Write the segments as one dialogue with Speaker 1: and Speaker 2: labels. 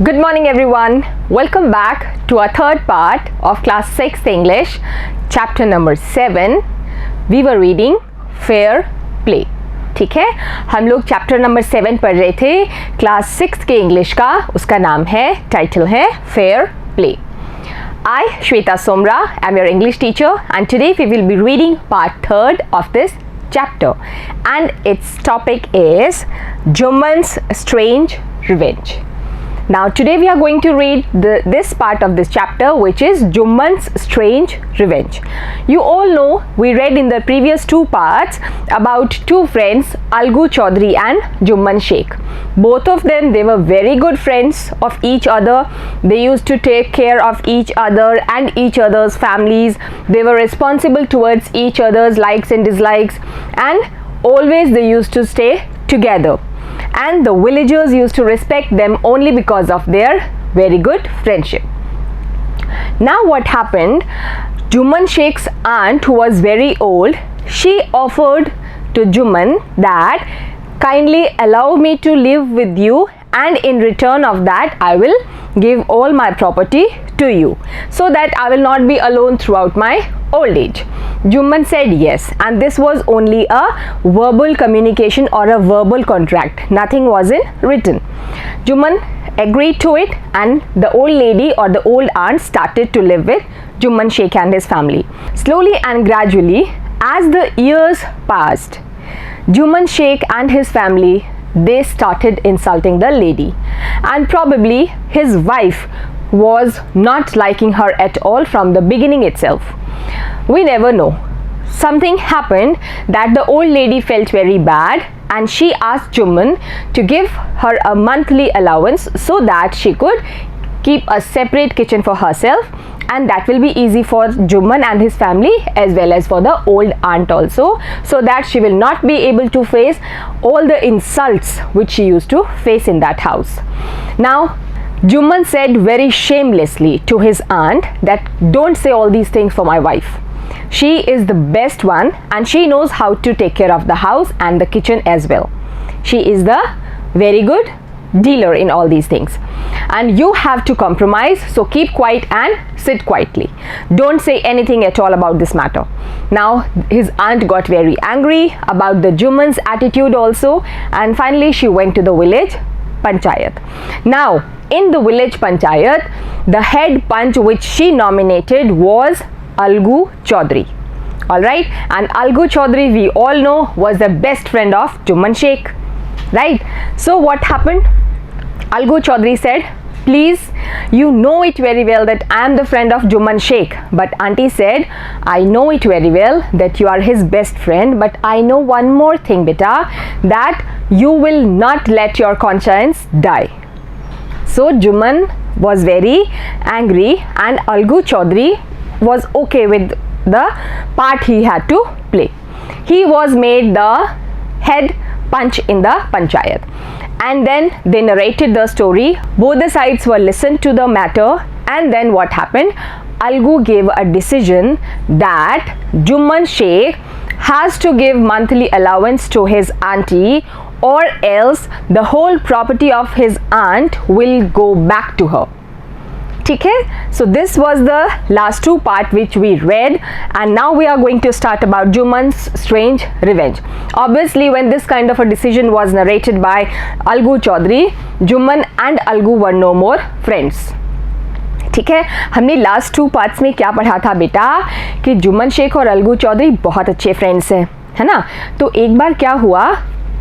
Speaker 1: Good morning everyone. Welcome back to our third part of class 6th English, chapter number 7. We were reading Fair Play. ठीक है, हम लोग chapter number 7 पढ़ रहे थे class 6 के इंग्लिश का. उसका नाम है, टाइटल है fair play. I, Shweta Somra, am your English teacher and today we will be reading part 3rd of this chapter and its topic is Juman's Strange Revenge. Now today we are going to read this part of this chapter, which is Juman's Strange Revenge. You all know we read in the previous two parts about two friends, Algu Chaudhary and Juman Sheikh. Both of them, they were very good friends of each other. They used to take care of each other and each other's families. They were responsible towards each other's likes and dislikes, and always they used to stay together. And the villagers used to respect them only because of their very good friendship. Now what happened, Juman Sheikh's aunt, who was very old, she offered to Juman that kindly allow me to live with you, and in return of that I will give all my property to you so that I will not be alone throughout my old age. Juman said yes, and this was only a verbal communication or a verbal contract. Nothing was in written. Juman agreed to it, and the old lady or the old aunt started to live with Juman Sheikh and his family. Slowly and gradually, as the years passed, Juman Sheikh and his family, they started insulting the lady, and probably his wife was not liking her at all from the beginning itself. We never know. Something happened that the old lady felt very bad, and she asked Juman to give her a monthly allowance so that she could keep a separate kitchen for herself, and that will be easy for Juman and his family as well as for the old aunt also, so that she will not be able to face all the insults which she used to face in that house. Now Juman said very shamelessly to his aunt that don't say all these things for my wife. She is the best one and she knows how to take care of the house and the kitchen as well. She is the very good dealer in all these things, and you have to compromise, so keep quiet and sit quietly. Don't say anything at all about this matter. Now his aunt got very angry about the Juman's attitude also, and finally she went to the village panchayat. Now in the village panchayat, the head panch which she nominated was Algu Chaudhary. Alright, and Algu Chaudhary, we all know, was the best friend of Juman Sheikh. Right? So what happened? Algu Chaudhary said, please, you know it very well that I am the friend of Juman Sheikh. But auntie said, I know it very well that you are his best friend, but I know one more thing, beta, that you will not let your conscience die. So Juman was very angry, and Algu Chaudhary was okay with the part he had to play. He was made the head punch in the panchayat, and then they narrated the story. Both the sides were listened to the matter, and then what happened, Algu gave a decision that Juman Sheikh has to give monthly allowance to his auntie, or else the whole property of his aunt will go back to her. Okay? So this was the last two part which we read, and now we are going to start about Juman's Strange Revenge. Obviously when this kind of a decision was narrated by Algu Chaudhary, Juman and Algu were no more friends. ठीक है, हमने last two parts में क्या पढ़ा था बेटा, कि जुमन शेख और अलगू चौधरी बहुत अच्छे फ्रेंड्स हैं, है ना. तो एक बार क्या हुआ,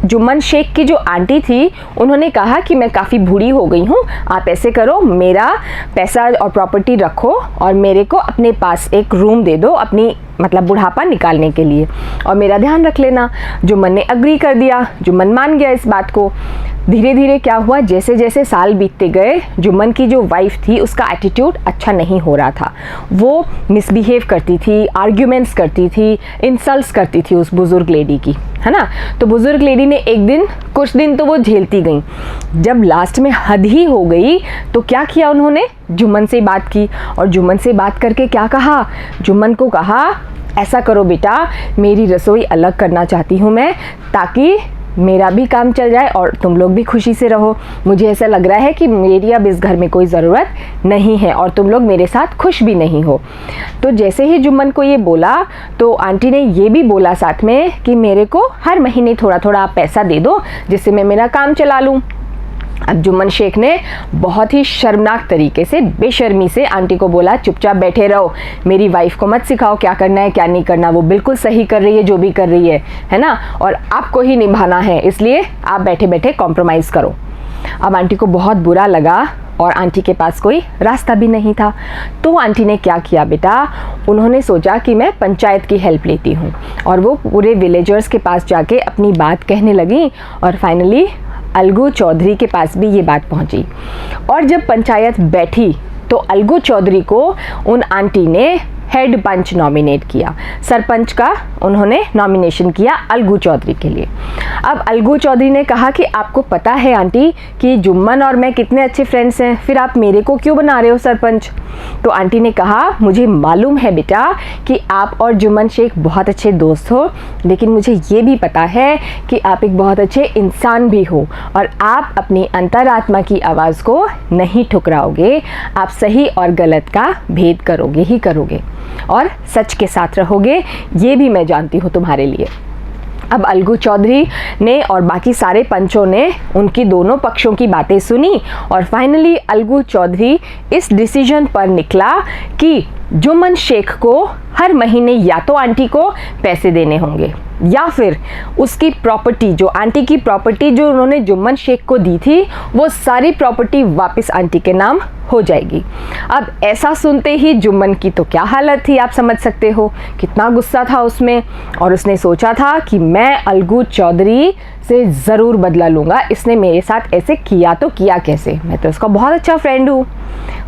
Speaker 1: जुमन शेख की जो आंटी थी उन्होंने कहा कि मैं काफ़ी बूढ़ी हो गई हूँ, आप ऐसे करो, मेरा पैसा और प्रॉपर्टी रखो और मेरे को अपने पास एक रूम दे दो अपनी मतलब बुढ़ापा निकालने के लिए, और मेरा ध्यान रख लेना. जुमन ने अग्री कर दिया, जुमन मान गया इस बात को. धीरे धीरे क्या हुआ, जैसे जैसे साल बीतते गए, जुमन की जो वाइफ थी उसका एटीट्यूड अच्छा नहीं हो रहा था. वो मिसबिहेव करती थी, आर्ग्यूमेंट्स करती थी, इंसल्ट्स करती थी उस बुज़ुर्ग लेडी की, है ना. तो बुज़ुर्ग लेडी ने एक दिन, कुछ दिन तो वो झेलती गई, जब लास्ट में हद ही हो गई तो क्या किया उन्होंने, जुमन से बात की, और जुमन से बात करके क्या कहा, जुमन को कहा ऐसा करो बेटा, मेरी रसोई अलग करना चाहती हूँ मैं, ताकि मेरा भी काम चल जाए और तुम लोग भी खुशी से रहो। मुझे ऐसा लग रहा है कि मेरी अब इस घर में कोई ज़रूरत नहीं है और तुम लोग मेरे साथ खुश भी नहीं हो। तो जैसे ही जुम्मन को ये बोला तो आंटी ने ये भी बोला साथ में कि मेरे को हर महीने थोड़ा थोड़ा आप पैसा दे दो जिससे मैं मेरा काम चला लूँ। अब जुम्मन शेख ने बहुत ही शर्मनाक तरीके से, बेशर्मी से आंटी को बोला, चुपचाप बैठे रहो, मेरी वाइफ को मत सिखाओ क्या करना है क्या नहीं करना, वो बिल्कुल सही कर रही है जो भी कर रही है ना, और आपको ही निभाना है, इसलिए आप बैठे बैठे कॉम्प्रोमाइज़ करो। अब आंटी को बहुत बुरा लगा और आंटी के पास कोई रास्ता भी नहीं था। तो आंटी ने क्या किया बेटा, उन्होंने सोचा कि मैं पंचायत की हेल्प लेती हूँ, और वो पूरे विलेजर्स के पास जाके अपनी बात कहने लगी और फाइनली अलगू चौधरी के पास भी ये बात पहुंची। और जब पंचायत बैठी तो अलगू चौधरी को उन आंटी ने हेड पंच नॉमिनेट किया, सरपंच का उन्होंने नॉमिनेशन किया अलगू चौधरी के लिए। अब अलगू चौधरी ने कहा कि आपको पता है आंटी कि जुम्मन और मैं कितने अच्छे फ्रेंड्स हैं, फिर आप मेरे को क्यों बना रहे हो सरपंच। तो आंटी ने कहा, मुझे मालूम है बेटा कि आप और जुम्मन शेख बहुत अच्छे दोस्त हो, लेकिन मुझे ये भी पता है कि आप एक बहुत अच्छे इंसान भी हो और आप अपनी अंतरात्मा की आवाज़ को नहीं ठुकराओगे, आप सही और गलत का भेद करोगे ही करोगे और सच के साथ रहोगे, ये भी मैं जानती हूँ तुम्हारे लिए। अब अलगू चौधरी ने और बाकी सारे पंचों ने उनकी दोनों पक्षों की बातें सुनी और फाइनली अलगू चौधरी इस डिसीजन पर निकला कि जुम्मन शेख को हर महीने या तो आंटी को पैसे देने होंगे या फिर उसकी प्रॉपर्टी, जो आंटी की प्रॉपर्टी जो उन्होंने जुम्मन शेख को दी थी, वो सारी प्रॉपर्टी वापस आंटी के नाम हो जाएगी। अब ऐसा सुनते ही जुम्मन की तो क्या हालत थी, आप समझ सकते हो कितना गुस्सा था उसमें, और उसने सोचा था कि मैं अलगू चौधरी से ज़रूर बदला लूँगा, इसने मेरे साथ ऐसे किया तो किया कैसे, मैं तो उसका बहुत अच्छा फ्रेंड हूँ।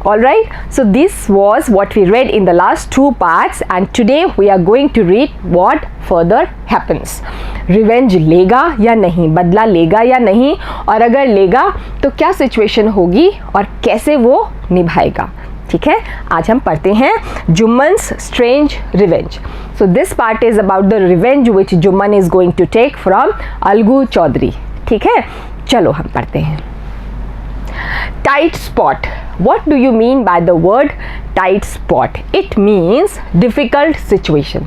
Speaker 1: Alright, so this was what we read in the last two parts and today we are going to read what further happens. Revenge लेगा या नहीं, बदला लेगा या नहीं, और अगर लेगा तो क्या सिचुएशन होगी और कैसे वो निभाएगा। ठीक है, आज हम पढ़ते हैं Jumman's strange revenge. So this part is about the revenge which Jumman is going to take from Algu Chaudhary. ठीक है, चलो हम पढ़ते हैं। Tight spot. What do you mean by the word tight spot? It means difficult situation.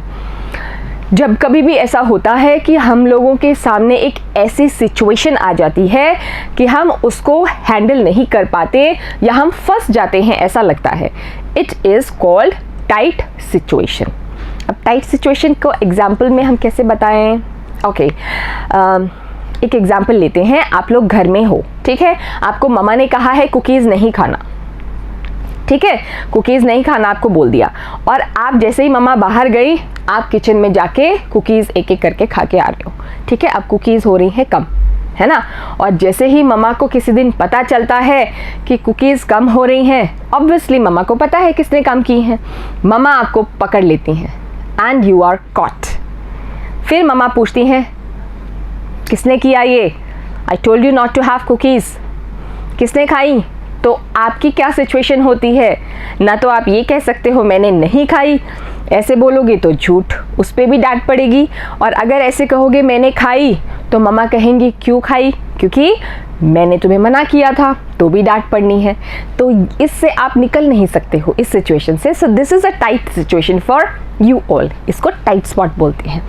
Speaker 1: जब कभी भी ऐसा होता है कि हम लोगों के सामने एक ऐसी सिचुएशन आ जाती है कि हम उसको हैंडल नहीं कर पाते या हम फंस जाते हैं, ऐसा लगता है, it is called tight situation. अब टाइट सिचुएशन को एग्जाम्पल में हम कैसे बताएं? ओके, एक एग्जाम्पल लेते हैं। आप लोग घर में हो, ठीक है, आपको मम्मा ने कहा है कुकीज़ नहीं खाना, ठीक है, कुकीज़ नहीं खाना आपको बोल दिया, और आप जैसे ही मम्मा बाहर गई आप किचन में जाके कुकीज़ एक एक करके खा के आ रहे हो। ठीक है, अब कुकीज़ हो रही हैं कम, है ना, और जैसे ही मम्मा को किसी दिन पता चलता है कि कुकीज़ कम हो रही हैं, ऑब्वियसली मम्मा को पता है किसने कम की हैं, मम्मा आपको पकड़ लेती हैं एंड यू आर कॉट। फिर मम्मा पूछती हैं किसने किया ये, I told you not to have cookies, किसने खाई? तो आपकी क्या सिचुएशन होती है, ना तो आप ये कह सकते हो मैंने नहीं खाई, ऐसे बोलोगे तो झूठ, उस पर भी डांट पड़ेगी, और अगर ऐसे कहोगे मैंने खाई तो मम्मा कहेंगी क्यों खाई, क्योंकि मैंने तुम्हें मना किया था, तो भी डांट पड़नी है। तो इससे आप निकल नहीं सकते हो इस सिचुएशन से। So this is a tight situation for you all, इसको टाइट स्पॉट बोलते हैं।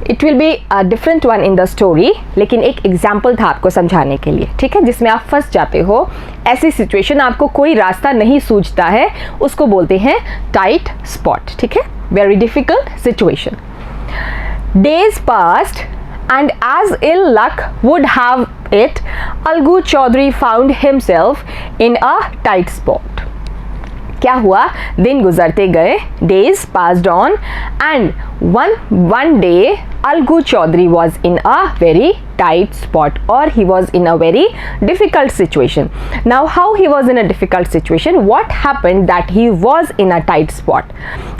Speaker 1: It will be a different one in the story, लेकिन एक एग्जाम्पल था आपको समझाने के लिए, ठीक है, जिसमें आप फंस जाते हो, ऐसी सिचुएशन आपको कोई रास्ता नहीं सूझता है, उसको बोलते हैं टाइट स्पॉट। ठीक है, very difficult situation. Days passed and as ill luck would have it, Algu Chaudhary found himself in a tight spot. क्या हुआ, दिन गुजरते गए, days passed on and one day Algu Chaudhary was in a very tight spot or he was in a very difficult situation. Now how he was in a difficult situation, what happened that he was in a tight spot?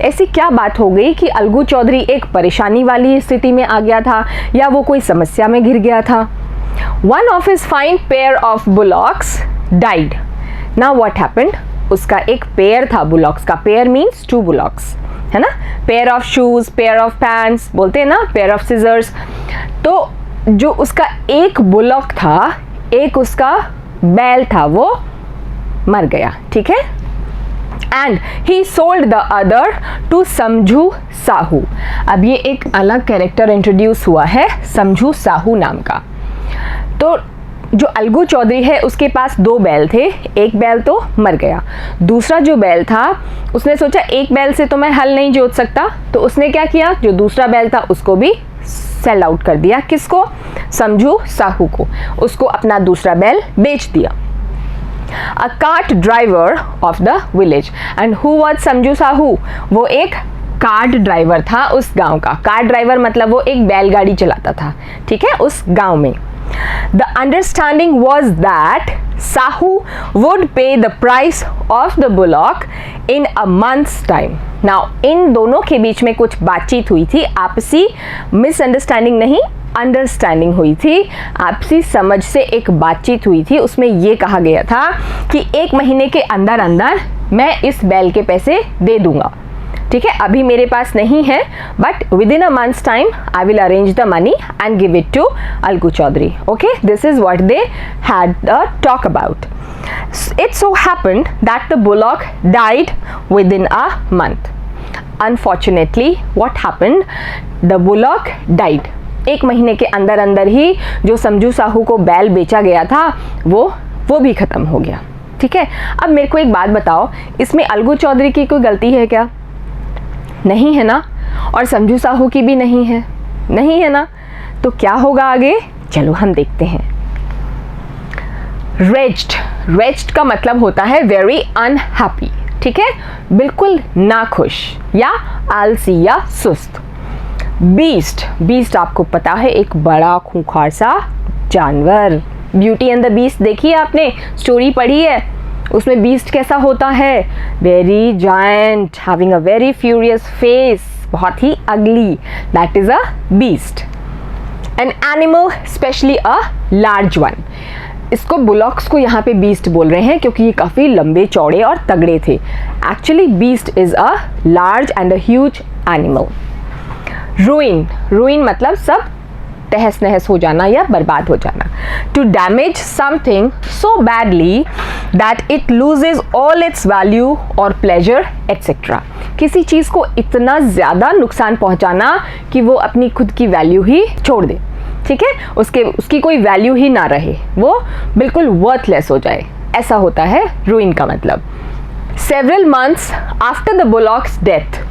Speaker 1: ऐसी क्या बात हो गई कि अलगू चौधरी एक परेशानी वाली स्थिति में आ गया था या वो कोई समस्या में घिर गया था? One of his fine pair of bullocks died. Now what happened? उसका एक पेयर था बुलॉक्स का, पेयर मीन्स 2 बुलॉक्स, है ना, pair of shoes, pair of pants बोलते हैं ना, पेयर ऑफ सिजर्स। तो जो उसका एक बुलॉक था, एक उसका बैल था, वो मर गया, ठीक है। And he sold the other to Samjhu Sahu. अब ये एक अलग कैरेक्टर इंट्रोड्यूस हुआ है समझू साहू नाम का। तो जो अलगू चौधरी है उसके पास 2 बैल थे, एक बैल तो मर गया, दूसरा जो बैल था उसने सोचा एक बैल से तो मैं हल नहीं जोत सकता, तो उसने क्या किया, जो दूसरा बैल था उसको भी सेल आउट कर दिया। किसको? समझू साहू को। उसको अपना दूसरा बैल बेच दिया। A cart driver of the village, and who was समझू साहू? वो एक कार्ट ड्राइवर था उस गांव का। कार्ट ड्राइवर मतलब वो एक बैलगाड़ी चलाता था, ठीक है, उस गांव में। The understanding was that Sahu would pay the price of the bullock in a month's time. Now इन दोनों के बीच में कुछ बातचीत हुई थी, आपसी मिसअंडरस्टैंडिंग नहीं, अंडरस्टैंडिंग हुई थी, आपसी समझ से एक बातचीत हुई थी। उसमें ये कहा गया था कि 1 महीने के अंदर अंदर मैं इस बैल के पैसे दे दूंगा, ठीक है। अभी मेरे पास नहीं है, but with in a months time I will arrange the money and give it to Algu Chaudhary. Okay, this is what they had a talk about. It so happened that the bullock died within a month. Unfortunately, what happened? The bullock died. 1 महीने के अंदर अंदर ही जो समझू साहू को बैल बेचा गया था वो भी खत्म हो गया, ठीक है। अब मेरे को एक बात बताओ, इसमें अलगू चौधरी की कोई गलती है क्या? नहीं है ना, और समझू साहू की भी नहीं है ना। तो क्या होगा आगे, चलो हम देखते हैं। रेज्ड का मतलब होता है वेरी अनहैप्पी, ठीक है, बिल्कुल नाखुश या आलसी या सुस्त। बीस्ट आपको पता है, एक बड़ा खूंखार सा जानवर। ब्यूटी एंड द बीस्ट देखी है आपने, स्टोरी पढ़ी है, उसमें बीस्ट कैसा होता है? Very giant, having a very furious face, बहुत ही अगली, that is a beast. An animal, specially a large one. इसको बुलॉक्स को यहाँ पे बीस्ट बोल रहे हैं क्योंकि ये काफ़ी लंबे चौड़े और तगड़े थे। Actually beast is a large and a huge animal. रूइन मतलब सब तहस नहस हो जाना या बर्बाद हो जाना। To damage something so badly that it loses all its value और प्लेजर एट्सेट्रा। किसी चीज़ को इतना ज़्यादा नुकसान पहुंचाना कि वो अपनी खुद की वैल्यू ही छोड़ दे, ठीक है, उसकी कोई वैल्यू ही ना रहे, वो बिल्कुल वर्थलेस हो जाए, ऐसा होता है रूइन का मतलब। Several months after the bullocks death,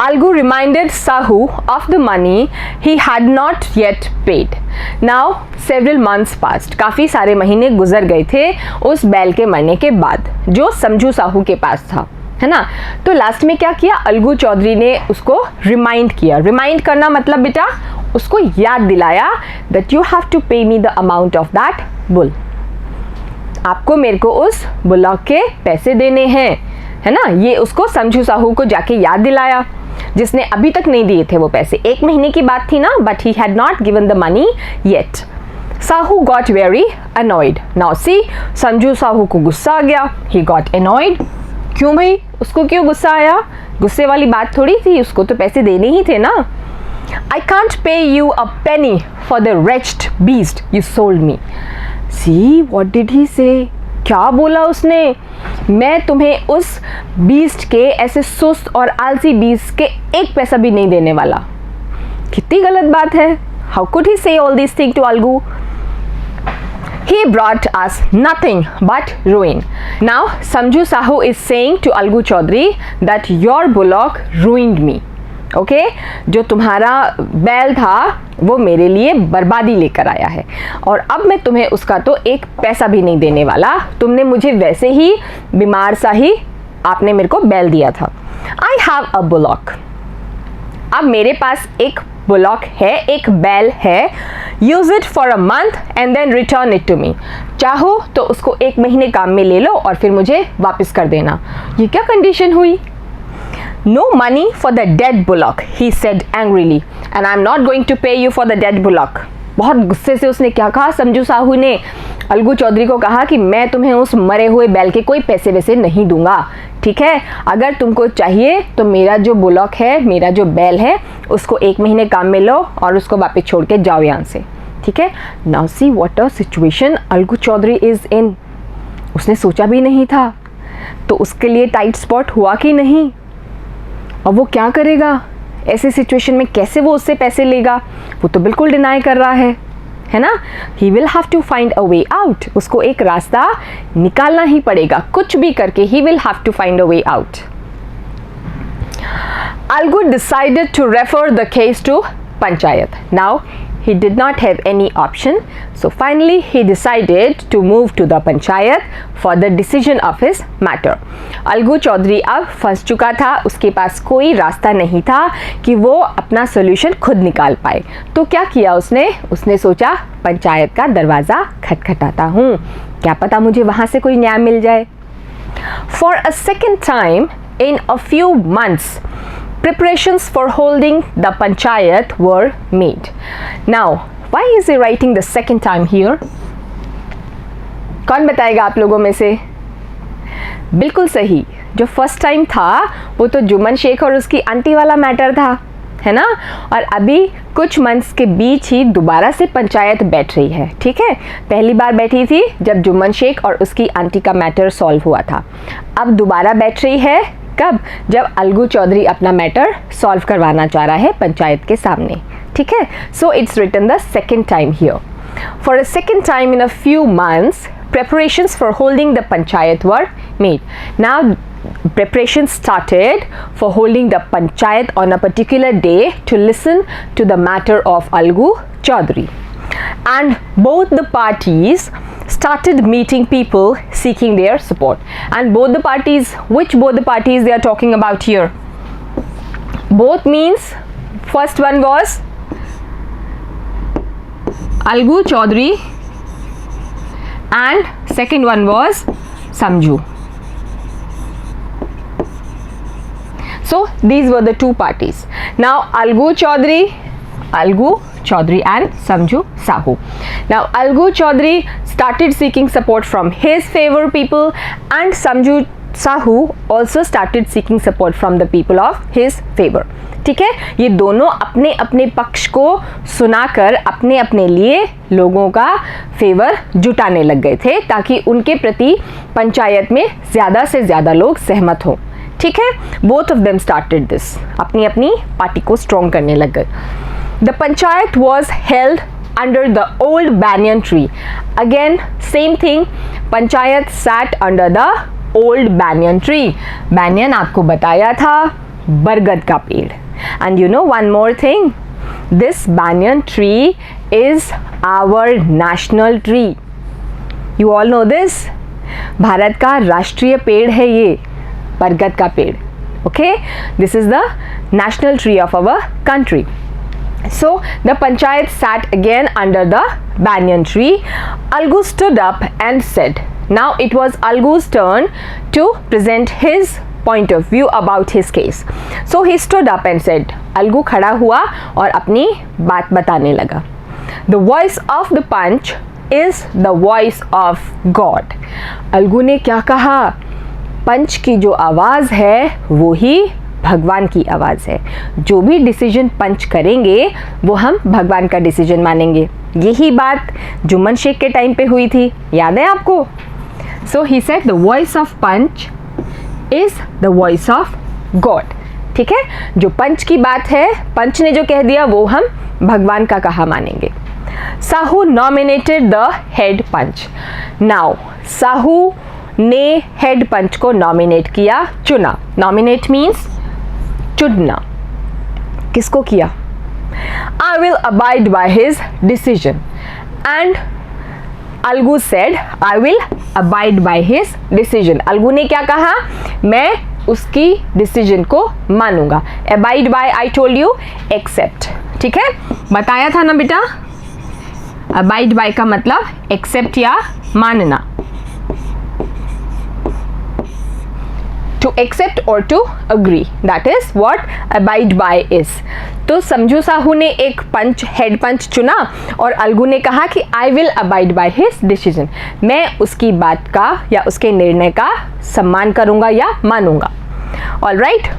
Speaker 1: Algu reminded Sahu of the money he had not yet paid. Now several months passed. काफ़ी सारे महीने गुजर गए थे उस बैल के मरने के बाद, जो समझू साहू के पास था, है ना। तो लास्ट में क्या किया, अलगू चौधरी ने उसको रिमाइंड किया। रिमाइंड करना मतलब बेटा उसको याद दिलाया that you have to pay me the amount of that bull. आपको मेरे को उस बुलॉक के पैसे देने हैं, है ना। ये उसको समझू साहू को जाके याद दिलाया, जिसने अभी तक नहीं दिए थे वो पैसे। 1 महीने की बात थी ना, but he had not given the money yet. Sahu got very annoyed. Now see, समझू साहू को गुस्सा आ गया, ही गॉट अनॉयड। क्यों भाई, उसको क्यों गुस्सा आया? गुस्से वाली बात थोड़ी थी, उसको तो पैसे देने ही थे ना। I can't pay you a penny for the wretched beast you sold me. See, what did he say? क्या बोला उसने? मैं तुम्हें उस बीस्ट के, ऐसे सुस्त और आलसी बीस्ट के 1 पैसा भी नहीं देने वाला। कितनी गलत बात है। How could he say all these things to Algu? He brought us nothing but ruin. Now Samju Sahu is saying to Algu Chaudhary that your bullock ruined me. Okay जो तुम्हारा बैल था वो मेरे लिए बर्बादी लेकर आया है, और अब मैं तुम्हें उसका तो 1 पैसा भी नहीं देने वाला। तुमने मुझे वैसे ही बीमार सा ही आपने मेरे को बैल दिया था। I have a bullock. अब मेरे पास एक बुलॉक है, एक बैल है। Use it for a month and then return it to me. चाहो तो उसको 1 महीने काम में ले लो और फिर मुझे वापस कर देना। ये क्या कंडीशन हुई? No money for the dead bullock, he said angrily, and I'm not going to pay you for the dead bullock. बहुत गुस्से से उसने क्या कहा, समझू साहू ने अलगू चौधरी को कहा कि मैं तुम्हें उस मरे हुए बैल के कोई पैसे वैसे नहीं दूंगा, ठीक है। अगर तुमको चाहिए तो मेरा जो बुलॉक है, मेरा जो बैल है, उसको 1 महीने काम में लो और उसको वापस छोड़ के जाओ यहाँ से। ठीक है. Now see what a situation Algu Chaudhary is in. उसने सोचा भी नहीं था, तो उसके लिए टाइट स्पॉट हुआ कि नहीं. अब वो क्या करेगा ऐसे सिचुएशन में, कैसे वो उससे पैसे लेगा. वो तो बिल्कुल डिनाई कर रहा है ना. He will have to find a way out. उसको एक रास्ता निकालना ही पड़ेगा, कुछ भी करके he will have to find a way out. Algu decided to refer the case to Panchayat. Now he did not have any option, so finally he decided to move to the Panchayat for the decision of his matter. Algu Chaudhary अब फंस चुका था, उसके पास कोई रास्ता नहीं था कि वो अपना सोल्यूशन खुद निकाल पाए. तो क्या किया उसने सोचा पंचायत का दरवाज़ा खटखटाता हूँ, क्या पता मुझे वहाँ से कोई न्याय मिल जाए. For a second time in a few months, preparations for holding the panchayat were made. Now, why is he writing the second time here? कौन बताएगा आप लोगों में से? बिल्कुल सही, जो फर्स्ट टाइम था वो तो जुम्मन शेख और उसकी आंटी वाला मैटर था, है ना. और अभी कुछ मंथ्स के बीच ही दोबारा से पंचायत बैठ रही है. ठीक है, पहली बार बैठी थी जब जुम्मन शेख और उसकी आंटी का मैटर सॉल्व हुआ था. अब दोबारा बैठ रही है कब, जब अलगू चौधरी अपना मैटर सॉल्व करवाना चाह रहा है पंचायत के सामने. ठीक है, so it's written the second time here. For a second time in a few months preparations for holding the panchayat were made. Now preparations started for holding the panchayat on a particular day to listen to the matter of Algu Chaudhary, and both the parties started meeting people seeking their support. And both the parties, which both the parties they are talking about here? Both means first one was Algu Chaudhary and second one was Samju. So these were the two parties. Now Algu Chaudhary and Samju Sahu. Now Algu Chaudhary started seeking support from his favor people, and Samju Sahu also started seeking support from the people of his favor. ठीक है, ये दोनों अपने अपने पक्ष को सुनाकर अपने अपने लिए लोगों का फेवर जुटाने लग गए थे, ताकि उनके प्रति पंचायत में ज़्यादा से ज़्यादा लोग सहमत हों. ठीक है, both of them started this, अपनी अपनी पार्टी को स्ट्रॉन्ग करने लग गए. The panchayat was held under the old banyan tree. Again same thing, panchayat sat under the old banyan tree. banyan आपको बताया था बरगद का पेड़. And you know one more thing, this banyan tree is our national tree. You all know this. Bharat का राष्ट्रीय पेड़ है ये बरगद का पेड़. Okay, this is the national tree of our country. So the panchayat sat again under the banyan tree. Algu stood up and said, now it was Algu's turn to present his point of view about his case. So he stood up and said, Algu खड़ा हुआ और अपनी बात बताने लगा. The voice of the punch is the voice of God. Algu ने क्या कहा? पंच की जो आवाज़ है वो ही भगवान की आवाज़ है. जो भी डिसीजन पंच करेंगे वो हम भगवान का डिसीजन मानेंगे. यही बात जुम्मन शेख के टाइम पे हुई थी, याद है आपको? So he said the voice of panch is the voice of God. ठीक है, जो पंच की बात है, पंच ने जो कह दिया वो हम भगवान का कहा मानेंगे. Sahu nominated the head panch. Now Sahu ने हेड पंच को नॉमिनेट किया, चुना. नॉमिनेट मीन्स चुनना. किसको किया? I will abide by his decision. And Algu said, I will abide by his decision. Algu ने क्या कहा? मैं उसकी डिसीजन को मानूंगा. Abide by, I told you, accept. ठीक है, बताया था ना बेटा. Abide by का मतलब accept या मानना. To accept or to agree, that is what abide by is. तो समझू साहू ने एक पंच, हेड पंच चुना और अलगू ने कहा कि I will abide by his decision. मैं उसकी बात का या उसके निर्णय का सम्मान करूंगा या मानूंगा. All right.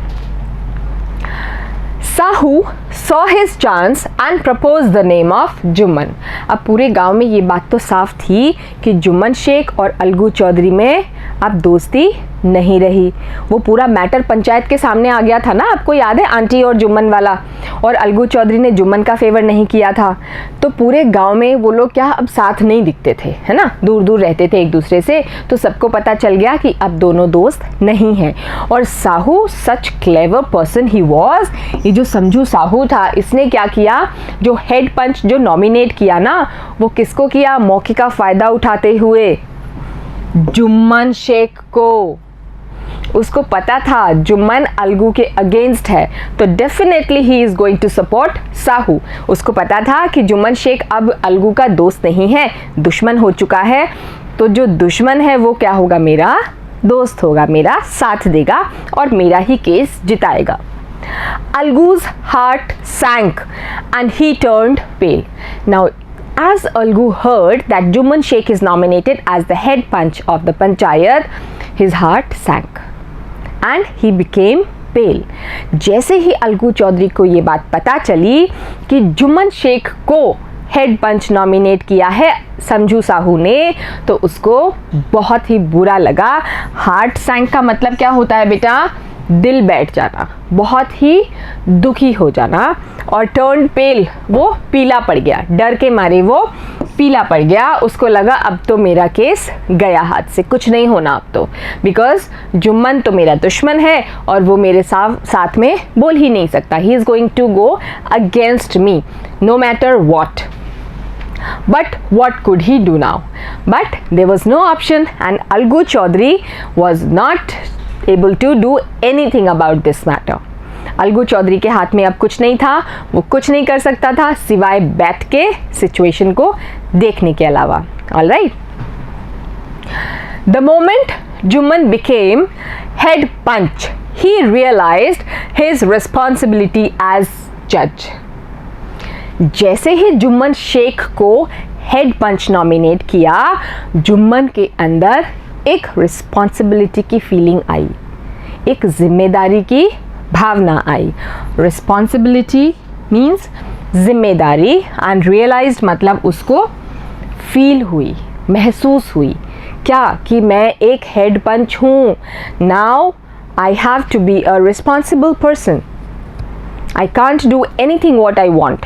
Speaker 1: Sahu saw his chance and proposed the name of Jumman. अब पूरे गांव में ये बात तो साफ थी कि जुम्मन शेख और अलगू चौधरी में अब दोस्ती नहीं रही। वो पूरा मैटर पंचायत के सामने आ गया था ना, आपको याद है, आंटी और जुम्मन वाला, और अलगू चौधरी ने जुम्मन का फेवर नहीं किया था। तो पूरे गांव में वो लोग क्या अब साथ नहीं दिखते थे, है ना, दूर दूर रहते थे एक दूसरे से। तो सबको पता चल गया कि अब दोनों दोस्त नहीं हैं। और साहू सच क्लेवर पर्सन ही वॉज, ये जो समझू साहू था, इसने क्या किया, जो हेड पंच जो नॉमिनेट किया ना, वो किसको किया, मौके का फ़ायदा उठाते हुए जुम्मन शेख को। उसको पता था जुम्मन अलगू के अगेंस्ट है, तो definitely he is going to support Sahu. उसको पता था कि जुम्मन शेख अब अलगू का दोस्त नहीं है, दुश्मन हो चुका है। तो जो दुश्मन है वो क्या होगा, मेरा दोस्त होगा, मेरा साथ देगा और मेरा ही case जिताएगा। Algu's heart sank and he turned pale. Now, as Algu heard that Jumman Sheikh is nominated as the head punch of the panchayat, his heart sank and he became pale. जैसे ही अलगू चौधरी को ये बात पता चली कि जुम्मन शेख को head पंच nominate किया है समझू साहू ने, तो उसको बहुत ही बुरा लगा। हार्ट सैंक का मतलब क्या होता है बेटा, दिल बैठ जाना, बहुत ही दुखी हो जाना। और टर्न पेल, वो पीला पड़ गया, डर के मारे वो पीला पड़ गया। उसको लगा अब तो मेरा केस गया हाथ से, कुछ नहीं होना अब तो, बिकॉज जुम्मन तो मेरा दुश्मन है और वो मेरे साथ में बोल ही नहीं सकता। He is going to go against me no matter what. But what could he do now? But there was no option and Algu Chaudhary was not able to do anything about this matter. Algu Chaudhary के हाथ में अब कुछ नहीं था, वो कुछ नहीं कर सकता था सिवाय बैठ के सिचुएशन को देखने के अलावा। All right. The moment Jumman became head punch, he realized his responsibility as judge. जैसे ही जुम्मन शेख को हेड पंच नॉमिनेट किया, जुम्मन के अंदर एक रिस्पॉन्सिबिलिटी की फीलिंग आई, एक जिम्मेदारी की भावना आई। रिस्पॉन्सिबिलिटी मीन्स जिम्मेदारी एंड रियलाइज्ड मतलब उसको फील हुई, महसूस हुई क्या, कि मैं एक हेड पंच हूँ। Now I have to be a responsible person, I can't do anything what I want,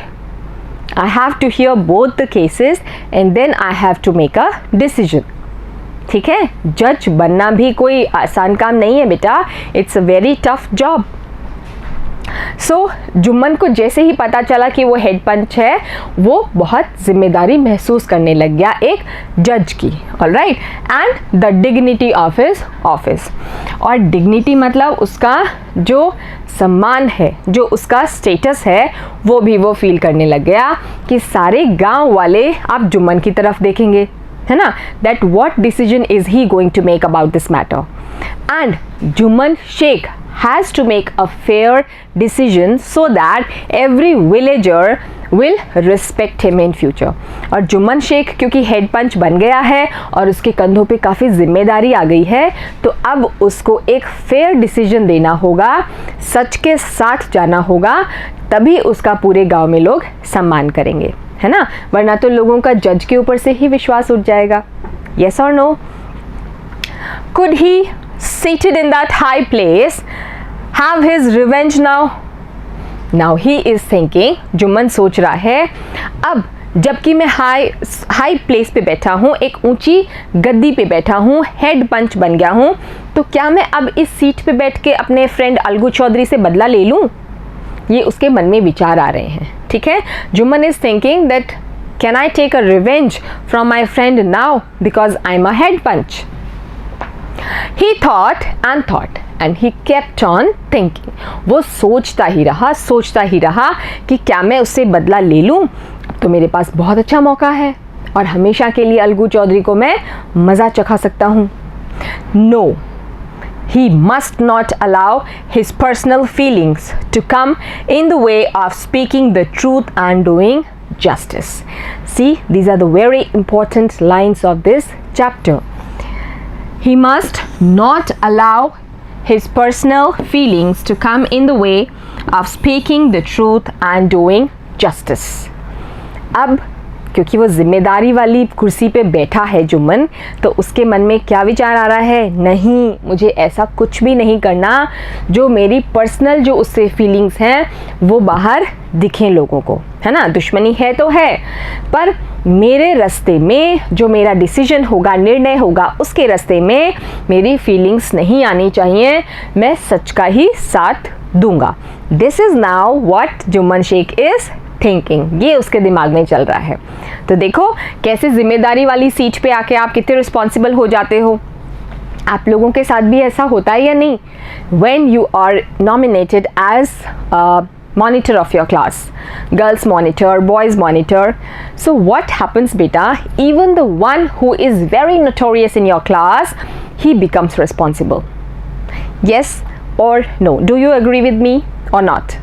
Speaker 1: I have to hear both the cases and then I have to make a decision. ठीक है, जज बनना भी कोई आसान काम नहीं है बेटा, it's a very tough job. So Jumman को जैसे ही पता चला कि वो हेड पंच है, वो बहुत जिम्मेदारी महसूस करने लग गया एक जज की। Alright, and the dignity of his office. और डिग्निटी मतलब उसका जो सम्मान है, जो उसका स्टेटस है, वो भी वो फील करने लग गया कि सारे गांव वाले अब जुम्मन की तरफ देखेंगे, है ना, that what decision is he going to make about this matter. And Jumman Sheikh has to make a fair decision so that every villager will respect him in future. और जुम्मन शेख क्योंकि हेड पंच बन गया है और उसके कंधों पे काफ़ी जिम्मेदारी आ गई है, तो अब उसको एक फेयर डिसीजन देना होगा, सच के साथ जाना होगा, तभी उसका पूरे गांव में लोग सम्मान करेंगे, है ना, वरना तो लोगों का जज के ऊपर से ही विश्वास उठ जाएगा। Yes or no? Could he seated in that high place have his revenge now? Now he is thinking, Jumman सोच रहा है, अब जबकि मैं हाई प्लेस पे बैठा हूँ, एक ऊंची गद्दी पे बैठा हूँ, हेड पंच बन गया हूँ, तो क्या मैं अब इस सीट पे बैठ के अपने फ्रेंड अलगू चौधरी से बदला ले लूँ? ये उसके मन में विचार आ रहे हैं। ठीक है, Jumman is thinking that can I take a revenge from my friend now because I am a head panch. He thought and he kept on thinking. वो सोचता ही रहा कि क्या मैं उससे बदला ले लूँ? अब तो मेरे पास बहुत अच्छा मौका है और हमेशा के लिए अलगू चौधरी को मैं मज़ा चखा सकता हूँ। No, he must not allow his personal feelings to come in the way of speaking the truth and doing justice. See, these are the very important lines of this chapter. He must not allow his personal feelings to come in the way of speaking the truth and doing justice. अब क्योंकि वो जिम्मेदारी वाली कुर्सी पे बैठा है जुम्मन, तो उसके मन में क्या विचार आ रहा है, नहीं, मुझे ऐसा कुछ भी नहीं करना जो मेरी पर्सनल जो उससे फीलिंग्स हैं वो बाहर दिखें लोगों को, है ना। दुश्मनी है तो है, पर मेरे रास्ते में जो मेरा डिसीजन होगा, निर्णय होगा, उसके रास्ते में मेरी फीलिंग्स नहीं आनी चाहिए, मैं सच का ही साथ दूंगा। This is now what Jumman Sheikh is thinking, ये उसके दिमाग में चल रहा है। तो देखो कैसे जिम्मेदारी वाली सीट पे आके आप कितने रिस्पॉन्सिबल हो जाते हो। आप लोगों के साथ भी ऐसा होता है या नहीं? When you are nominated as monitor of your class, girls monitor, boys monitor, so what happens beta, even the one who is very notorious in your class, he becomes responsible. Yes or no? Do you agree with me or not?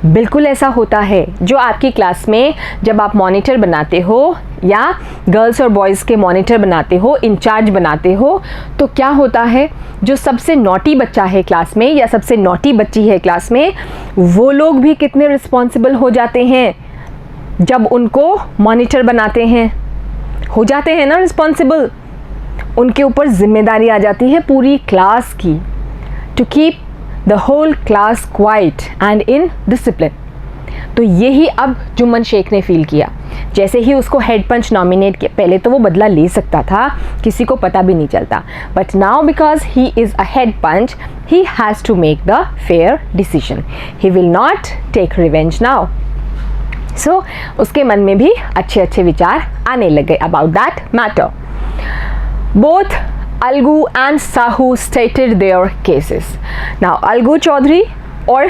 Speaker 1: बिल्कुल ऐसा होता है। जो आपकी class में जब आप monitor बनाते हो या गर्ल्स और बॉयज़ के मॉनिटर बनाते हो, इंचार्ज बनाते हो, तो क्या होता है, जो सबसे नॉटी बच्चा है क्लास में या सबसे नॉटी बच्ची है क्लास में, वो लोग भी कितने रिस्पॉन्सिबल हो जाते हैं जब उनको मॉनिटर बनाते हैं। हो जाते हैं ना रिस्पॉन्सिबल, उनके ऊपर जिम्मेदारी आ जाती है पूरी क्लास की, to keep the whole class quiet and in discipline. तो यही अब जुम्मन शेख ने फील किया। जैसे ही उसको हेड पंच नॉमिनेट किया, पहले तो वो बदला ले सकता था, किसी को पता भी नहीं चलता, but now because he is a head panch, he has to make the fair decision, he will not take revenge now. So उसके मन में भी अच्छे अच्छे विचार आने लगे about that matter. Both Algu and Sahu stated their cases. Now Algu Chaudhary और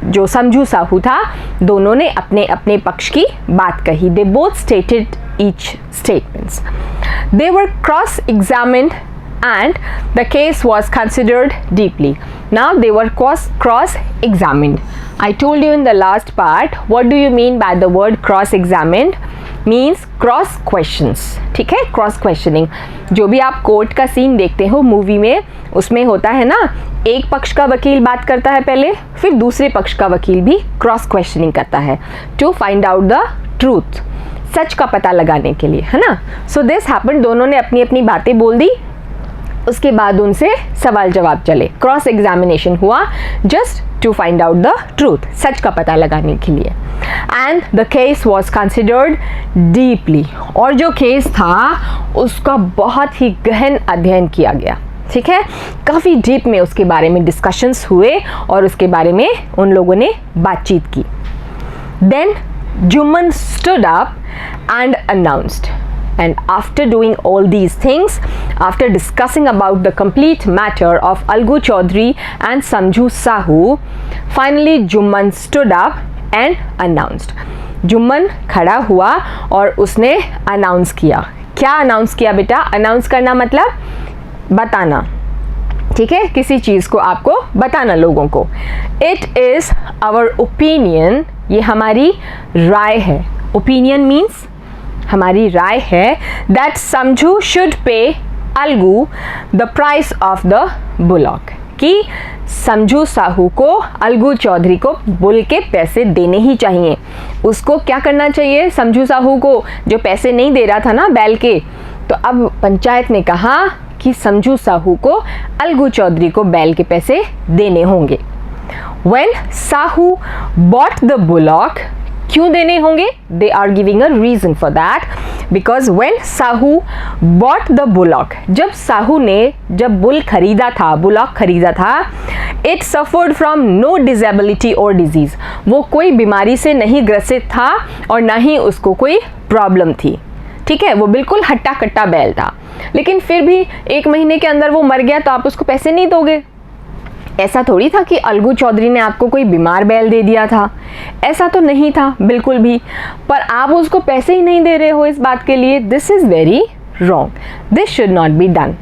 Speaker 1: जो समझू साहू था, दोनों ने अपने अपने पक्ष की बात कही। They both stated each statements. They were cross-examined and the case was considered deeply. Now they were cross-examined. I told you in the last part, what do you mean by the word cross-examined? Means cross questions, ठीक है, cross questioning. जो भी आप court का scene देखते हो movie में, उसमें होता है ना, एक पक्ष का वकील बात करता है पहले, फिर दूसरे पक्ष का वकील भी क्रॉस क्वेश्चनिंग करता है to find out the truth, सच का पता लगाने के लिए, है ना। सो दिस हैपेंड, दोनों ने अपनी अपनी बातें बोल दी, उसके बाद उनसे सवाल जवाब चले, क्रॉस एग्जामिनेशन हुआ, just to find out the truth, सच का पता लगाने के लिए। And the case was considered deeply, और जो केस था उसका बहुत ही गहन अध्ययन किया गया, ठीक है, काफ़ी डीप में उसके बारे में डिस्कशंस हुए और उसके बारे में उन लोगों ने बातचीत की। Then Jumman stood up and announced, and after doing all these things, after discussing about the complete matter of Algu Chaudhary and Samju Sahu, finally Jumman stood up and announced. Jumman खड़ा हुआ और उसने अनाउंस किया। क्या अनाउंस किया बेटा? Announce करना मतलब बताना, ठीक है, किसी चीज़ को आपको बताना लोगों को। इट इज़ आवर ओपिनियन, ये हमारी राय है। ओपिनियन मीन्स हमारी राय है, दैट समझू should pay Algu the price of the bullock, कि समझू साहू को अलगू चौधरी को बुल के पैसे देने ही चाहिए। उसको क्या करना चाहिए? समझू साहू को जो पैसे नहीं दे रहा था ना बैल के, तो अब पंचायत ने कहा कि समझू साहू को अलगू चौधरी को बैल के पैसे देने होंगे। When Sahu bought the bullock, क्यों देने होंगे? They are giving a reason for that, because when Sahu bought the bullock, जब साहू ने जब बुल खरीदा था, बुलॉक खरीदा था, it suffered from no disability और डिजीज, वो कोई बीमारी से नहीं ग्रसित था और ना ही उसको कोई प्रॉब्लम थी, ठीक है, वो बिल्कुल हट्टा कट्टा बैल था। लेकिन फिर भी 1 महीने के अंदर वो मर गया तो आप उसको पैसे नहीं दोगे। ऐसा थोड़ी था कि अलगू चौधरी ने आपको कोई बीमार बैल दे दिया था, ऐसा तो नहीं था बिल्कुल भी, पर आप उसको पैसे ही नहीं दे रहे हो इस बात के लिए। This is very wrong, this should not be done.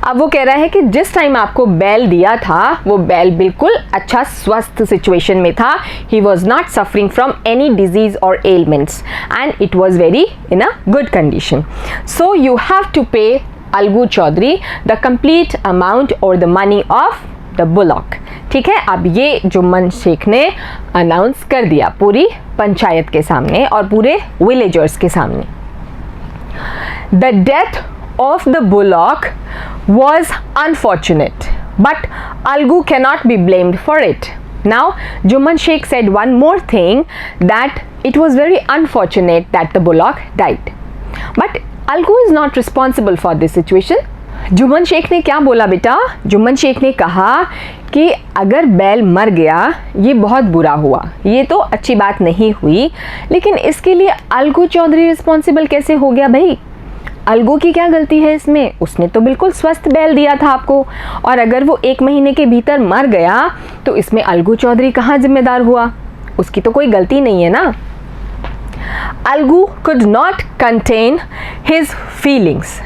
Speaker 1: अब वो कह रहा है कि जिस टाइम आपको बैल दिया था वो बैल बिल्कुल अच्छा स्वस्थ सिचुएशन में था, he was not suffering from any disease और elements and it was very in a good condition, so you have to pay Algu Chaudhary the complete amount और the money of the bullock. ठीक है, अब ये जुम्मन शेख ने अनाउंस कर दिया पूरी पंचायत के सामने और पूरे विलेजर्स के सामने। The death of the bullock was unfortunate, but Algu cannot be blamed for it. Now, Jumman Sheikh said one more thing, that it was very unfortunate that the bullock died. But Algu is not responsible for this situation. Jumman Sheikh ने क्या बोला बेटा? जुम्मन शेख ने कहा कि अगर बैल मर गया ये बहुत बुरा हुआ, ये तो अच्छी बात नहीं हुई, लेकिन इसके लिए अलगू चौधरी रिस्पॉन्सिबल कैसे हो गया भाई? अलगू की क्या गलती है इसमें? उसने तो बिल्कुल स्वस्थ बैल दिया था आपको, और अगर वो 1 महीने के भीतर मर गया तो इसमें अलगू चौधरी कहाँ जिम्मेदार हुआ? उसकी तो कोई गलती नहीं है ना। Algu could not contain his feelings.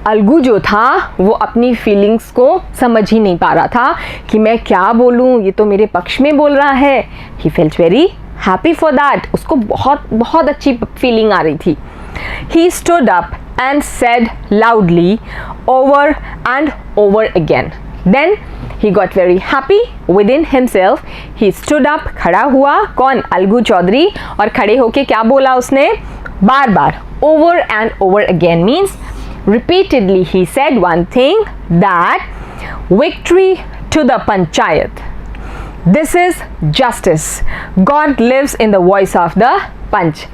Speaker 1: Algu जो था वो अपनी फीलिंग्स को समझ ही नहीं पा रहा था कि मैं क्या बोलूँ, ये तो मेरे पक्ष में बोल रहा है। He felt very happy for that, उसको बहुत बहुत अच्छी फीलिंग आ रही थी। He stood up and said loudly over and over again. Then he got very happy within himself. He stood up, खड़ा हुआ, कौन? अलगू चौधरी, और खड़े होके क्या बोला उसने? बार बार, over and over again means repeatedly he said one thing, that victory to the panchayat. This is justice. God lives in the voice of the पंच।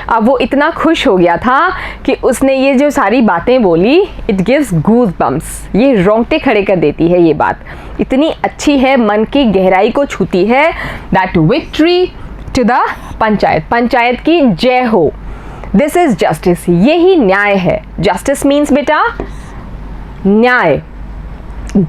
Speaker 1: अब वो इतना खुश हो गया था कि उसने ये जो सारी बातें बोली, इट गिव्स गूज बम्स, ये रोंगटे खड़े कर देती है। ये बात इतनी अच्छी है, मन की गहराई को छूती है। That victory to the panchayat, panchayat की जय हो। दिस इज जस्टिस, यही न्याय है। जस्टिस मीन्स बेटा न्याय।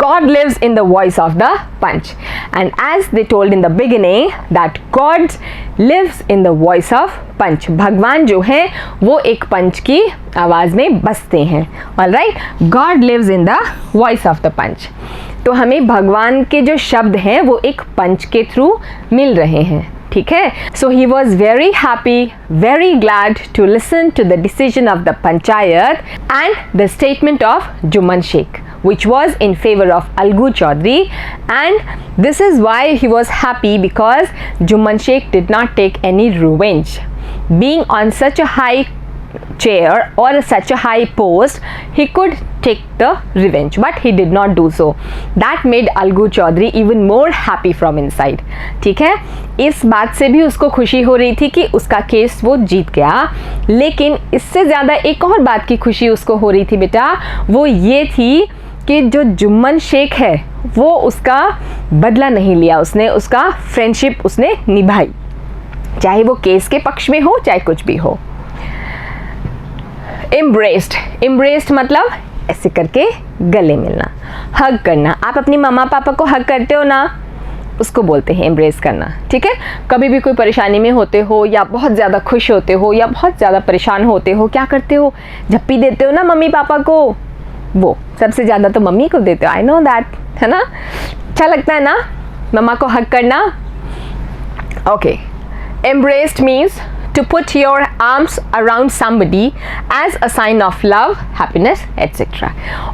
Speaker 1: God lives in the voice of the punch, and as they told in the beginning that God lives in the voice of punch, भगवान जो है वो एक पंच की आवाज़ में बसते हैं। Alright, God lives in the voice of the punch. तो हमें भगवान के जो शब्द हैं वो एक पंच के थ्रू मिल रहे हैं। ठीक है, so he was very happy, very glad to listen to the decision of the panchayat and the statement of Jumman Sheikh, which was in favor of Algu Chaudhary, and this is why he was happy, because Jumman Sheikh did not take any revenge. Being on such a high chair or such a high post, he could take the revenge, but he did not do so. That made Algu Chaudhary even more happy from inside. ठीक है, इस बात से भी उसको खुशी हो रही थी कि उसका केस वो जीत गया, लेकिन इससे ज़्यादा एक और बात की खुशी उसको हो रही थी बेटा, वो ये थी कि जो जुम्मन शेख है वो उसका बदला नहीं लिया, उसने उसका फ्रेंडशिप उसने निभाई, चाहे वो केस के पक्ष में हो चाहे कुछ भी हो। एम्ब्रेस्ड, एम्ब्रेस्ड मतलब ऐसे करके गले मिलना, हग करना। आप अपनी मम्मा पापा को हग करते हो ना, उसको बोलते हैं एम्ब्रेस करना। ठीक है, कभी भी कोई परेशानी में होते हो या बहुत ज़्यादा खुश होते हो या बहुत ज़्यादा परेशान होते हो, क्या करते हो? झप्पी देते हो ना मम्मी पापा को, वो सबसे ज़्यादा तो मम्मी को देते हो, आई नो दैट, है ना? अच्छा लगता है ना मम्मा को हग करना? Okay, embraced means to put your arms around somebody as a sign of love, happiness, etc.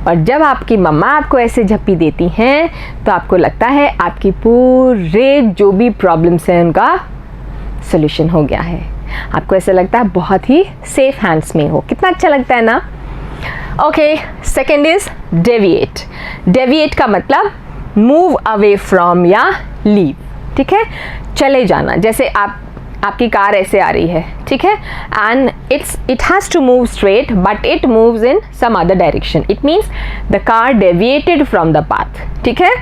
Speaker 1: और जब आपकी मम्मा आपको ऐसे झप्पी देती हैं तो आपको लगता है आपकी पूरे जो भी प्रॉब्लम्स हैं उनका सोल्यूशन हो गया है। आपको ऐसा लगता है बहुत ही सेफ हैंड्स में हो। कितना अच्छा लगता है ना? Okay, second is deviate. Deviate का मतलब मूव अवे फ्रॉम या लीव। ठीक है, चले जाना। जैसे आपकी कार ऐसे आ रही है, ठीक है, and it has to move straight but it moves in some other direction, it means the car deviated from the path. ठीक है,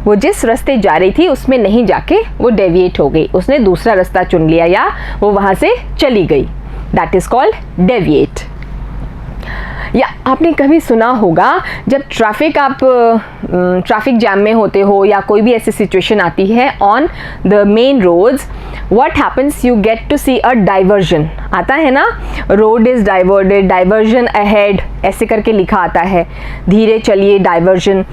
Speaker 1: वो जिस रास्ते जा रही थी उसमें नहीं जाके वो डेविएट हो गई, उसने दूसरा रास्ता चुन लिया या वो वहाँ से चली गई। That is called deviate. या आपने कभी सुना होगा जब ट्रैफिक जैम में होते हो या कोई भी ऐसी सिचुएशन आती है on the main roads, what happens, you get to see a diversion. आता है ना, road is diverted, diversion ahead, ऐसे करके लिखा आता है, धीरे चलिए डाइवर्जन।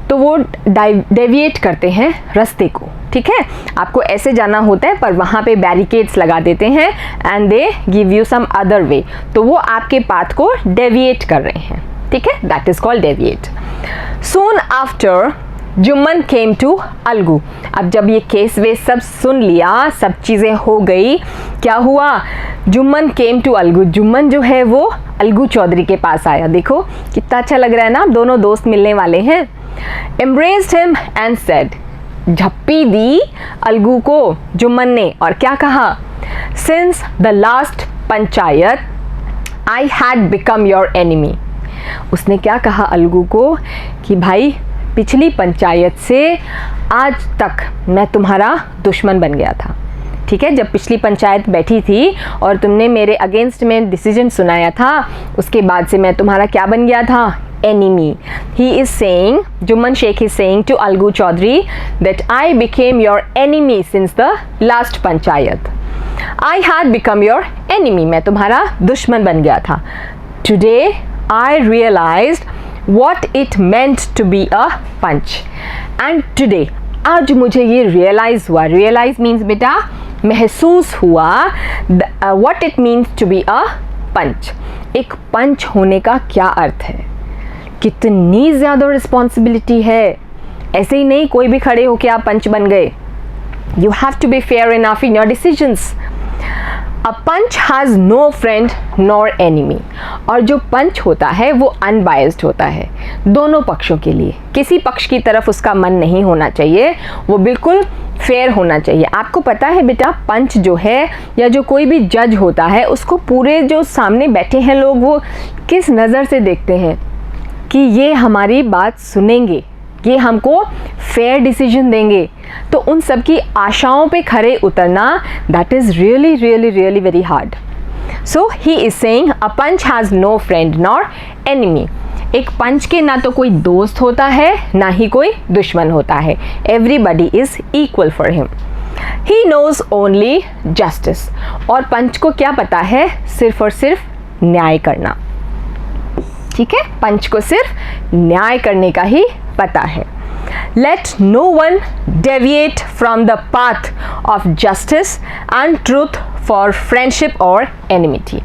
Speaker 1: तो वो डेविएट करते हैं रास्ते को। ठीक है, आपको ऐसे जाना होता है पर वहाँ पे बैरिकेड्स लगा देते हैं and they give you some other way, तो वो आपके पाथ को डेविएट कर रहे हैं। ठीक है, that is called deviate. Soon after Jumman came to Algu. अब जब ये केस वे सब सुन लिया, सब चीज़ें हो गई, क्या हुआ? जुम्मन केम टू अलगू, जुम्मन जो है वो अलगू चौधरी के पास आया। देखो कितना अच्छा लग रहा है ना, दोनों दोस्त मिलने वाले हैं। एम्ब्रेस्ड हिम एंड सेड, झप्पी दी अलगू को जुम्मन ने, और क्या कहा? Since the last panchayat I had become your enemy. उसने क्या कहा अलगू को कि भाई पिछली पंचायत से आज तक मैं तुम्हारा दुश्मन बन गया था। ठीक है, जब पिछली पंचायत बैठी थी और तुमने मेरे अगेंस्ट में डिसीजन सुनाया था, उसके बाद से मैं तुम्हारा क्या बन गया था? Enemy. He is saying, Jumman Sheikh is saying to Algu Chaudhary that I became your enemy since the last panchayat. I had become your enemy, मैं तुम्हारा दुश्मन बन गया था। Today I realized what it meant to be a punch and today, आज मुझे ये realize हुआ, realize means बेटा महसूस हुआ, what it means to be a punch, एक पंच होने का क्या अर्थ है, कितनी ज़्यादा रिस्पॉन्सिबिलिटी है। ऐसे ही नहीं कोई भी खड़े होके आप पंच बन गए। You have to be fair enough in your decisions. A punch has no friend nor enemy. और जो पंच होता है वो अनबायस्ड होता है दोनों पक्षों के लिए, किसी पक्ष की तरफ उसका मन नहीं होना चाहिए, वो बिल्कुल फेयर होना चाहिए। आपको पता है बेटा, पंच जो है या जो कोई भी जज होता है, उसको पूरे जो सामने बैठे हैं लोग वो किस नज़र से देखते हैं कि ये हमारी बात सुनेंगे, ये हमको फेयर डिसीजन देंगे। तो उन सब की आशाओं पे खरे उतरना, that is really really really very hard. So he is saying a panch has no friend nor enemy. एक पंच के ना तो कोई दोस्त होता है ना ही कोई दुश्मन होता है, everybody is equal for him. He knows only justice, और पंच को क्या पता है? सिर्फ और सिर्फ न्याय करना। ठीक है, पंच को सिर्फ न्याय करने का ही पता है। Let no one deviate from the path of justice and truth for friendship or enmity.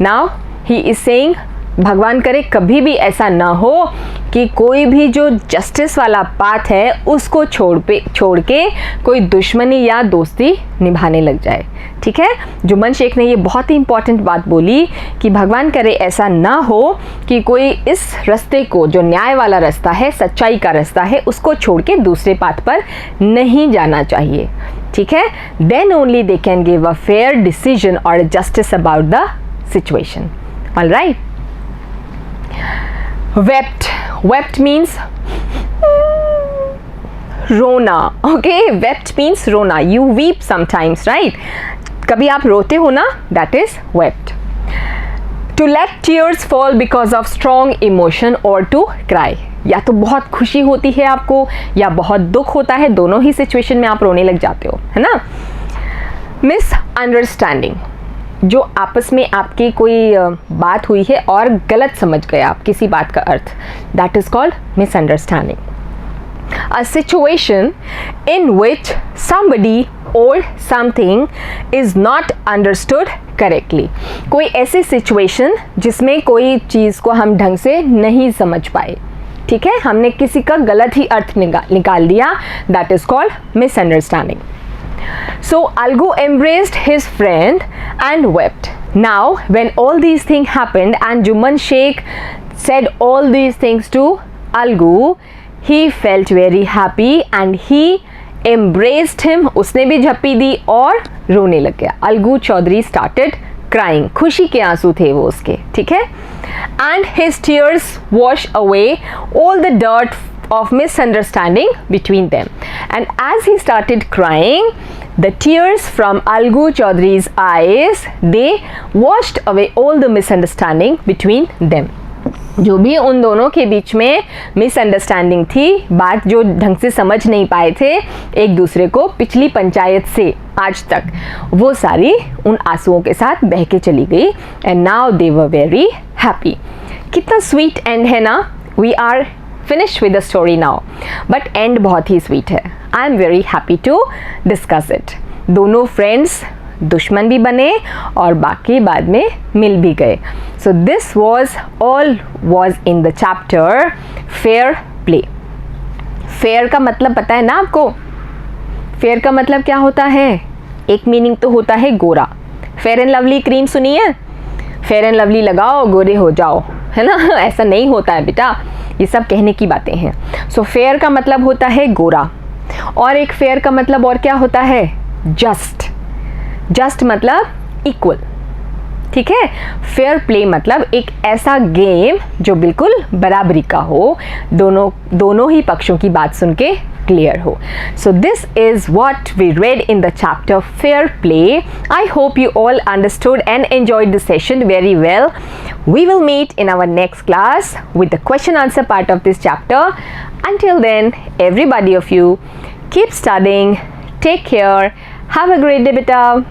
Speaker 1: Now he is saying, भगवान करे कभी भी ऐसा ना हो कि कोई भी जो जस्टिस वाला पाथ है उसको छोड़ के कोई दुश्मनी या दोस्ती निभाने लग जाए। ठीक है, जुम्मन शेख ने ये बहुत ही इंपॉर्टेंट बात बोली कि भगवान करे ऐसा ना हो कि कोई इस रास्ते को, जो न्याय वाला रास्ता है, सच्चाई का रास्ता है, उसको छोड़ के दूसरे पाथ पर नहीं जाना चाहिए। ठीक है, then only they can give a fair decision और justice about the situation. Alright, wept means रोना। ओके, wept means रोना, you weep sometimes, right? कभी आप रोते हो ना, that is wept. To let tears fall because of strong emotion or to cry, या तो बहुत खुशी होती है आपको या बहुत दुख होता है, दोनों ही सिचुएशन में आप रोने लग जाते हो, है ना। मिसअंडरस्टैंडिंग, जो आपस में आपकी कोई बात हुई है और गलत समझ गए आप किसी बात का अर्थ, that is called misunderstanding. A situation in which somebody or something is not understood correctly, कोई ऐसी सिचुएशन जिसमें कोई चीज़ को हम ढंग से नहीं समझ पाए। ठीक है, हमने किसी का गलत ही अर्थ निकाल दिया, that is called misunderstanding. So Algu embraced his friend and wept. Now when all these things happened and Juman Sheikh said all these things to Algu, he felt very happy and he embraced him. उसने भी झप्पी दी और रोने लग गया। Algu Chaudhary started crying. खुशी के आंसू थे वो उसके, ठीक है। And his tears washed away all the dirt of misunderstanding between them. And as he started crying, the tears from Algu Chaudhary's eyes, they washed away all the misunderstanding between them. जो भी उन दोनों के बीच में misunderstanding थी, बात जो ढंग से समझ नहीं पाए थे एक दूसरे को पिछली पंचायत से आज तक, वो सारी उन आंसुओं के साथ बह के चली गई। And now they were very happy. कितना स्वीट एंड है ना। We are finish with the story now, but end बहुत ही स्वीट है। I am very happy to discuss it. दोनों फ्रेंड्स दुश्मन भी बने और बाकी बाद में मिल भी गए। So this was all was in the chapter fair play. Fair का मतलब पता है ना आपको? फेयर का मतलब क्या होता है? एक मीनिंग तो होता है गोरा. फेयर एंड लवली क्रीम सुनी है? फेयर एंड लवली लगाओ गोरे हो जाओ, है ना? ऐसा नहीं होता है बेटा, ये सब कहने की बातें हैं. सो फेयर का मतलब होता है गोरा, और एक फेयर का मतलब और क्या होता है? जस्ट. जस्ट मतलब इक्वल. ठीक है. फेयर प्ले मतलब एक ऐसा गेम जो बिल्कुल बराबरी का हो, दोनों ही पक्षों की बात सुन के क्लियर हो. So this is what we read in the chapter fair play. I hope you all understood and enjoyed the session very well. We will meet in our next class with the question answer part of this chapter. Until then, everybody of you keep studying. Take care. Have a great day, beta.